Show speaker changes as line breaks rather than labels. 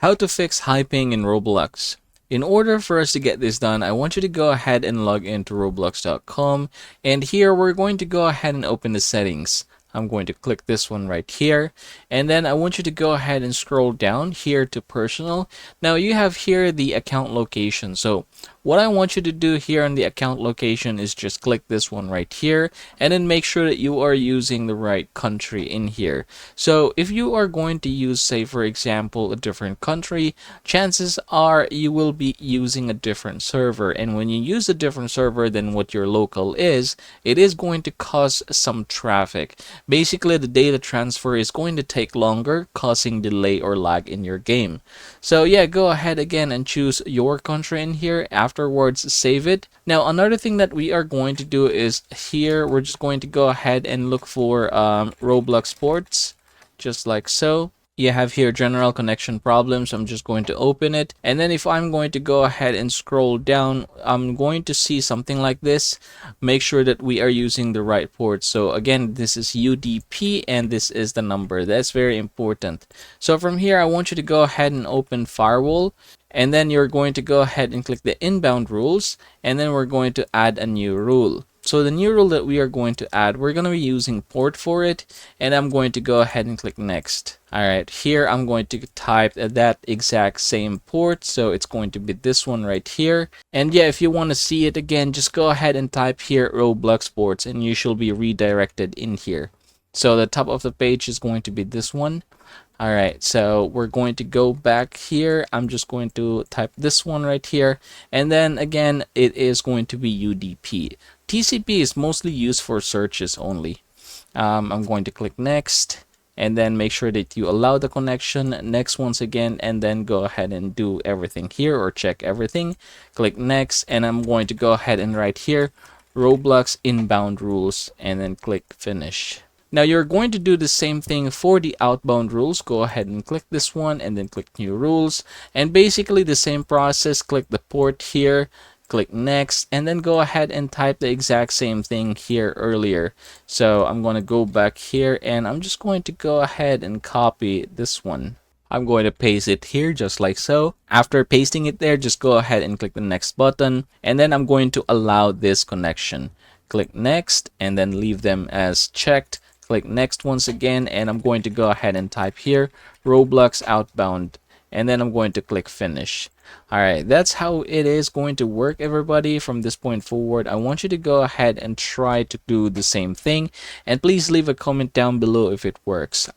How to fix high ping in Roblox. In order for us to get this done, I want you to go ahead and log into roblox.com, and here we're going to go ahead and open the settings. I'm going to click this one right here, and then I want you to go ahead and scroll down here to personal. Now you have here the account location. So what I want you to do here on the account location is just click this one right here, and then make sure that you are using the right country in here. So if you are going to use, say for example, a different country, chances are you will be using a different server, and when you use a different server than what your local is, it is going to cause some traffic. Basically, the data transfer is going to take longer, causing delay or lag in your game. So yeah, go ahead again and choose your country in here. Afterwards, save it. Now another thing that we are going to do is here we're just going to go ahead and look for Roblox Sports, just like so. You have here general connection problems. I'm just going to open it, and then if I'm going to go ahead and scroll down, I'm going to see something like this. Make sure that we are using the right port. So again, this is UDP and this is the number. That's very important. So from here, I want you to go ahead and open firewall, and then you're going to go ahead and click the inbound rules, and then we're going to add a new rule. So the new rule that we are going to add, we're going to be using port for it, and I'm going to go ahead and click next. Alright, here I'm going to type that exact same port, so it's going to be this one right here. And yeah, if you want to see it again, just go ahead and type here Roblox Sports, and you shall be redirected in here. So the top of the page is going to be this one. Alright, so we're going to go back here. I'm just going to type this one right here, and then again it is going to be UDP. TCP is mostly used for searches only. I'm going to click next, and then make sure that you allow the connection. Next once again, and then go ahead and do everything here, or check everything. Click next, and I'm going to go ahead and write here Roblox inbound rules, and then click finish. Now you're going to do the same thing for the outbound rules. Go ahead and click this one, and then click new rules, and basically the same process. Click the port here, click next, and then go ahead and type the exact same thing here earlier. So I'm going to go back here, and I'm just going to go ahead and copy this one. I'm going to paste it here just like so. After pasting it there, just go ahead and click the next button, and then I'm going to allow this connection. Click next, and then leave them as checked. Click next once again, and I'm going to go ahead and type here Roblox outbound, and then I'm going to click finish. Alright, that's how it is going to work, everybody. From this point forward, I want you to go ahead and try to do the same thing, and please leave a comment down below if it works.